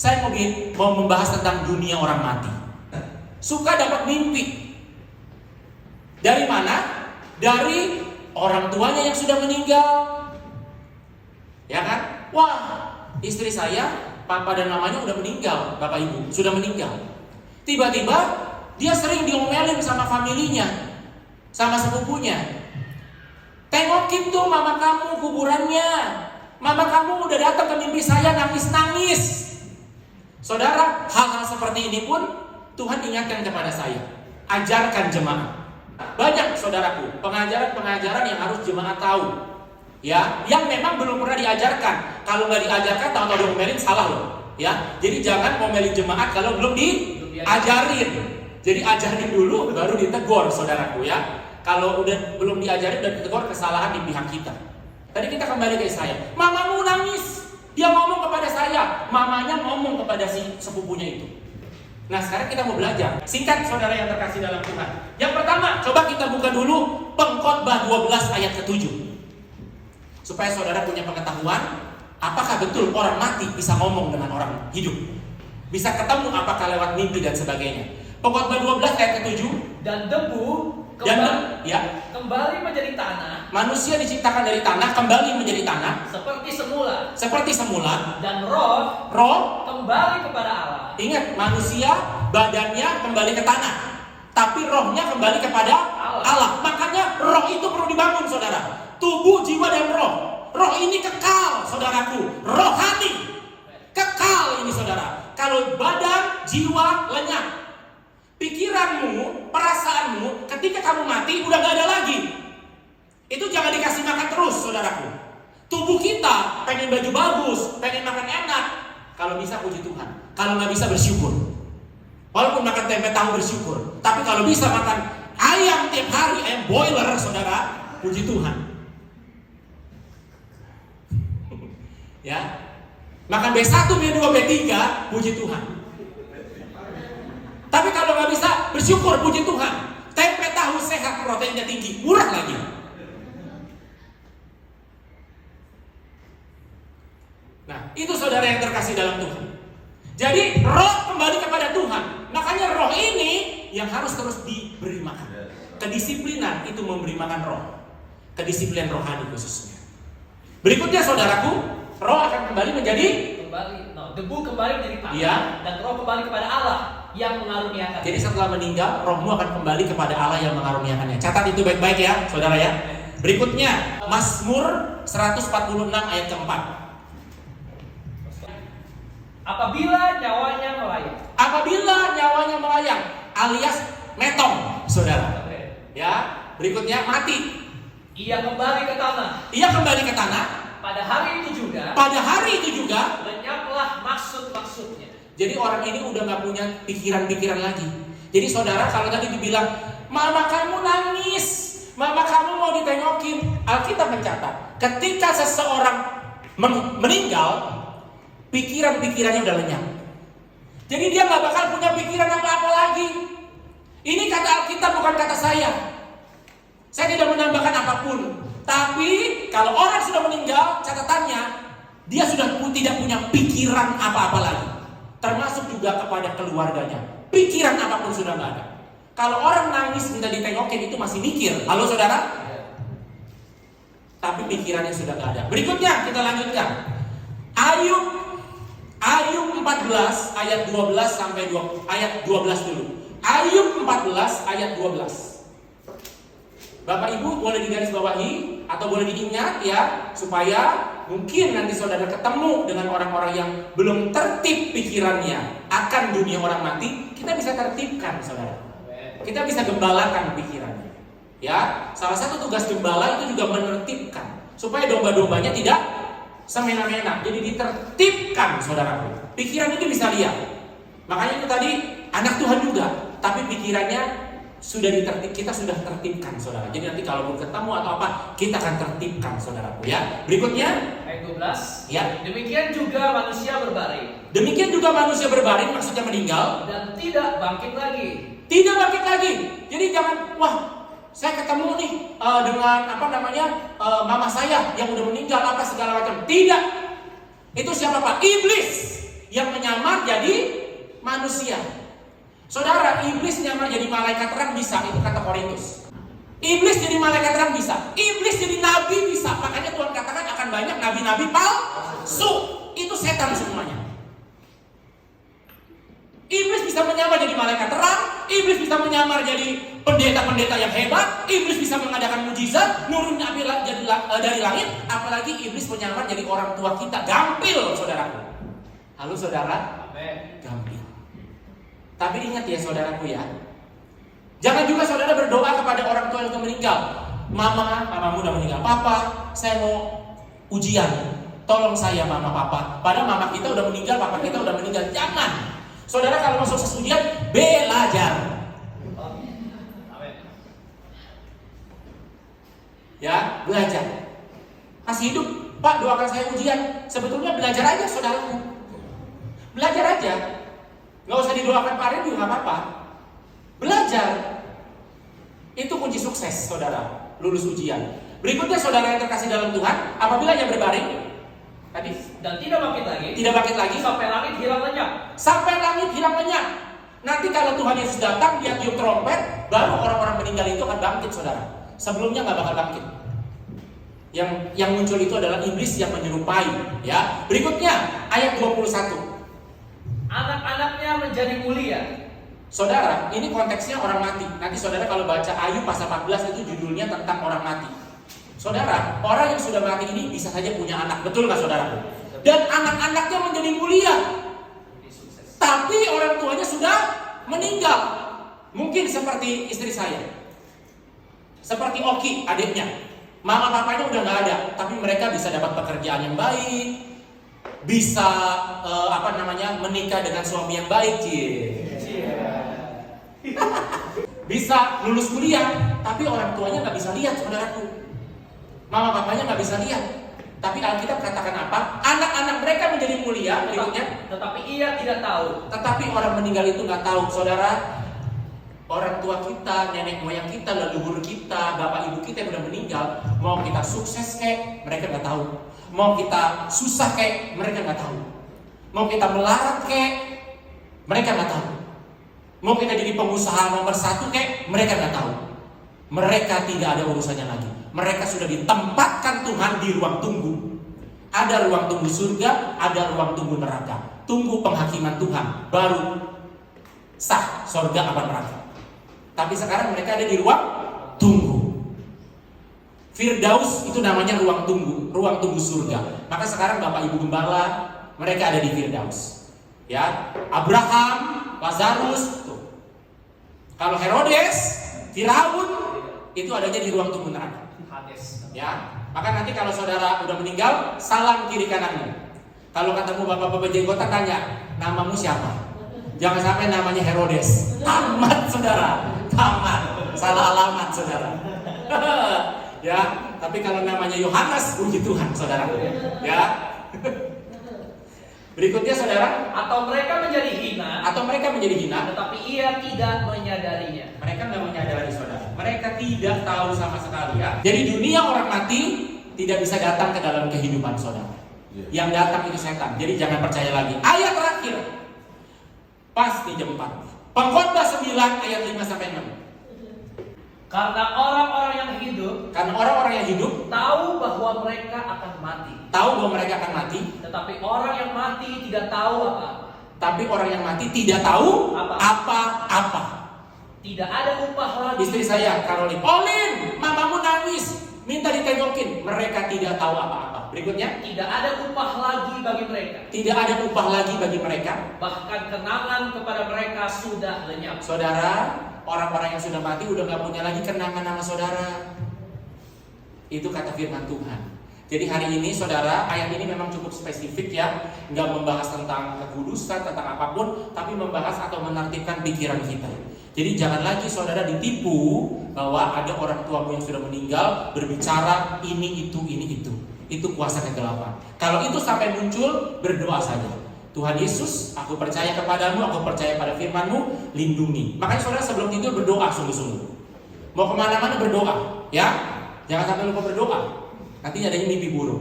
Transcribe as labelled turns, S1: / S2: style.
S1: Saya mau membahas tentang dunia orang mati. Suka dapat mimpi. Dari mana? Dari orang tuanya yang sudah meninggal. Ya kan? Wah, istri saya, papa dan mamanya udah meninggal, bapak ibu sudah meninggal. Tiba-tiba dia sering diomelin sama familinya, sama sepupunya. Tengokin tuh mama kamu kuburannya. Mama kamu udah datang ke mimpi saya nangis-nangis. Saudara, hal-hal seperti ini pun Tuhan ingatkan kepada saya. Ajarkan jemaat. Banyak saudaraku, pengajaran-pengajaran yang harus jemaat tahu. Ya, yang memang belum pernah diajarkan. Kalau nggak diajarkan, tahu-tahu diomelin, salah loh. Ya, jadi jangan ngomelin jemaat kalau belum diajarin. Jadi ajarin dulu, baru ditegur, saudaraku ya. Kalau udah belum diajarin dan ditegur, kesalahan di pihak kita. Tadi kita kembali ke saya. Mamamu nangis. Dia ngomong kepada saya, mamanya ngomong kepada si sepupunya itu. Nah, sekarang kita mau belajar. Singkat saudara yang terkasih dalam Tuhan. Yang pertama, coba kita buka dulu Pengkhotbah 12 ayat ke-7. Supaya saudara punya pengetahuan, apakah betul orang mati bisa ngomong dengan orang hidup? Bisa ketemu apakah lewat mimpi dan sebagainya. Pengkhotbah 12 ayat ke-7.
S2: Dan debu kembali menjadi tanah.
S1: Manusia diciptakan dari tanah, kembali menjadi tanah.
S2: Seperti semula. Dan roh kembali kepada Allah.
S1: Ingat, manusia badannya kembali ke tanah, tapi rohnya kembali kepada Allah. Makanya roh itu perlu dibangun, saudara. Tubuh, jiwa, dan roh. Roh ini kekal, saudaraku. Rohani kekal ini, saudara. Kalau badan, jiwa lenyap. Pikiranmu, perasaanmu, ketika kamu mati udah gak ada lagi. Itu jangan dikasih makan terus, saudaraku. Tubuh kita pengen baju bagus, pengen makan enak. Kalau bisa puji Tuhan. Kalau nggak bisa bersyukur. Walaupun makan tempe tahu bersyukur. Tapi kalau bisa makan ayam tiap hari, ayam boiler, saudara, puji Tuhan. Ya, makan B1, B2, B3, puji Tuhan. Tapi kalau nggak bisa bersyukur, puji Tuhan. Tempe tahu sehat, proteinnya tinggi, murah lagi. Nah, itu saudara yang terkasih dalam Tuhan. Jadi roh kembali kepada Tuhan. Makanya roh ini yang harus terus diberi makan. Kedisiplinan itu memberi makan roh. Kedisiplinan rohani khususnya. Berikutnya saudaraku, roh akan kembali menjadi
S2: debu kembali menjadi tanah.
S1: Ya.
S2: Dan roh kembali kepada Allah yang mengaruniakan.
S1: Jadi setelah meninggal, rohmu akan kembali kepada Allah yang mengaruniakannya. Catat itu baik-baik ya, saudara ya. Berikutnya, Mazmur 146 ayat keempat.
S2: Apabila nyawanya melayang,
S1: alias metong, saudara. Ya, berikutnya mati.
S2: Ia kembali ke tanah. Pada hari itu juga lenyaplah maksud-maksudnya.
S1: Jadi orang ini udah gak punya pikiran-pikiran lagi. Jadi saudara, kalau tadi dibilang mama kamu nangis, mama kamu mau ditengokin, Alkitab mencatat ketika seseorang meninggal, pikiran-pikirannya udah lenyap. Jadi dia gak bakal punya pikiran apa-apa lagi. Ini kata Alkitab, bukan kata saya. Saya tidak menambahkan apapun. Tapi kalau orang sudah meninggal, catatannya dia sudah tidak punya pikiran apa-apa lagi. Termasuk juga kepada keluarganya. Pikiran apapun sudah gak ada. Kalau orang nangis minta ditengokin itu masih mikir. Halo saudara? Tapi pikirannya sudah gak ada. Berikutnya kita lanjutkan. Ayub 14 ayat 12 sampai 2 ayat 12 dulu. Ayub 14 ayat 12. Bapak Ibu boleh digarisbawahi atau boleh diingat ya, supaya mungkin nanti saudara ketemu dengan orang-orang yang belum tertib pikirannya akan dunia orang mati, kita bisa tertibkan, saudara. Kita bisa gembalakan pikirannya. Ya, salah satu tugas gembala itu juga menertibkan supaya domba-dombanya tidak semena-mena. Jadi ditertibkan, saudaraku. Pikiran itu bisa lihat. Makanya itu tadi anak Tuhan juga, tapi pikirannya sudah kita sudah tertibkan, saudara. Jadi nanti kalau mau ketemu atau apa, kita akan tertibkan, saudaraku ya. Berikutnya
S2: ayat 12.
S1: Ya.
S2: Demikian juga manusia berbaring,
S1: maksudnya meninggal
S2: dan tidak bangkit lagi.
S1: Tidak bangkit lagi. Jadi jangan, wah, saya ketemu nih dengan mama saya yang udah meninggal apa segala macam. Tidak. Itu siapa Pak? Iblis. yang menyamar jadi manusia. Saudara, iblis nyamar jadi malaikat terang bisa, itu kata Korintus. Iblis jadi malaikat terang bisa, iblis jadi nabi bisa. Makanya Tuhan katakan akan banyak nabi-nabi palsu. Itu setan semuanya. Iblis bisa menyamar jadi malaikat terang, iblis bisa menyamar jadi pendeta-pendeta yang hebat, iblis bisa mengadakan mujizat, nurun nabi dari langit, apalagi iblis menyamar jadi orang tua kita. Gampil, saudaraku. Halo saudara?
S2: Amin.
S1: Gampil. Tapi ingat ya saudaraku ya, jangan juga saudara berdoa kepada orang tua yang sudah meninggal. Mamamu udah meninggal. Papa, saya mau ujian. Tolong saya mama papa. Padahal mama kita udah meninggal, papa kita udah meninggal. Jangan. Saudara kalau mau sukses ujian, belajar. Ya, belajar. Masih hidup, Pak doakan saya ujian. Sebetulnya belajar aja saudaraku. Belajar aja. Gak usah didoakan Pak Ren juga gak apa-apa. Belajar. Itu kunci sukses saudara, lulus ujian. Berikutnya saudara yang terkasih dalam Tuhan, apabila ia berbaring tadi
S2: dan tidak bangkit lagi, sampai langit hilang lenyap.
S1: Sampai langit hilang lenyap. Nanti kalau Tuhan Yesus datang, dia tiup trompet, baru orang-orang meninggal itu akan bangkit, saudara. Sebelumnya nggak bakal bangkit. Yang muncul itu adalah iblis yang menyerupai. Ya. Berikutnya ayat 21.
S2: Anak-anaknya menjadi mulia.
S1: Saudara, ini konteksnya orang mati. Nanti saudara kalau baca Ayub pasal 14 itu judulnya tentang orang mati. Saudara, orang yang sudah mati ini bisa saja punya anak, betul nggak saudara? Dan anak-anaknya menjadi mulia. Tapi orang tuanya sudah meninggal. Mungkin seperti istri saya, seperti Oki, adiknya. Mama papanya udah nggak ada, tapi mereka bisa dapat pekerjaan yang baik, bisa menikah dengan suami yang baik, bisa lulus kuliah, tapi orang tuanya nggak bisa lihat, saudaraku. Mama papanya nggak bisa lihat. Tapi Alkitab katakan apa? Anak-anak mereka menjadi mulia. Berikutnya,
S2: tetapi ia tidak tahu.
S1: Tetapi orang meninggal itu nggak tahu, saudara. Orang tua kita, nenek moyang kita, leluhur kita, bapak ibu kita yang udah meninggal, mau kita sukses kek, mereka nggak tahu. Mau kita susah kek, mereka nggak tahu. Mau kita melarat kek, mereka nggak tahu. Mau kita jadi pengusaha nomor 1 kek, mereka nggak tahu. Mereka tidak ada urusannya lagi. Mereka sudah ditempatkan Tuhan di ruang tunggu. Ada ruang tunggu surga, ada ruang tunggu neraka. Tunggu penghakiman Tuhan, baru sah surga apa neraka. Tapi sekarang mereka ada di ruang tunggu. Firdaus itu namanya ruang tunggu surga. Maka sekarang Bapak Ibu Gembala, mereka ada di Firdaus. Ya, Abraham, Lazarus, tuh. Kalau Herodes, Firaun, itu adanya di ruang tunggu neraka. Ya, maka nanti kalau saudara udah meninggal, salam kiri kananmu. Kalau ketemu bapak-bapak jenggotan, tanya, namamu siapa? Jangan sampai namanya Herodes. Tamat saudara, tamat. Salah alamat saudara. Ya, tapi kalau namanya Yohanes, puji Tuhan saudara. Ya. Berikutnya saudara,
S2: atau mereka menjadi hina, tetapi ia tidak menyadarinya.
S1: Mereka nggak menyadari saudara. Mereka tidak tahu sama sekali ya. Jadi dunia orang mati tidak bisa datang ke dalam kehidupan saudara. Yang datang itu setan. Jadi jangan percaya lagi. Ayat terakhir, pas di jam 4. Pengkhotbah 9 ayat 5 sampai 6.
S2: Karena orang-orang yang hidup tahu bahwa mereka akan mati.
S1: Tetapi
S2: orang yang mati tidak tahu
S1: apa-apa. Tidak ada upah lagi. Istri saya, Caroline, mamamu nangis, minta ditengokin. Mereka tidak tahu apa-apa. Berikutnya,
S2: tidak ada upah lagi bagi mereka. Bahkan kenangan kepada mereka sudah lenyap.
S1: Saudara, orang-orang yang sudah mati udah gak punya lagi kenangan sama saudara. Itu kata firman Tuhan. Jadi hari ini saudara, ayat ini memang cukup spesifik ya, nggak membahas tentang kekudusan, tentang apapun, tapi membahas atau menertibkan pikiran kita. Jadi jangan lagi saudara ditipu bahwa ada orang tuamu yang sudah meninggal berbicara ini itu. Itu kuasa kegelapan. Kalau itu sampai muncul, berdoa saja. Tuhan Yesus, aku percaya kepadamu, aku percaya pada firman-Mu, lindungi. Makanya saudara sebelum tidur berdoa sungguh-sungguh. Mau kemana-mana berdoa, ya. Jangan sampai lupa berdoa. Nanti adanya mimpi buruk.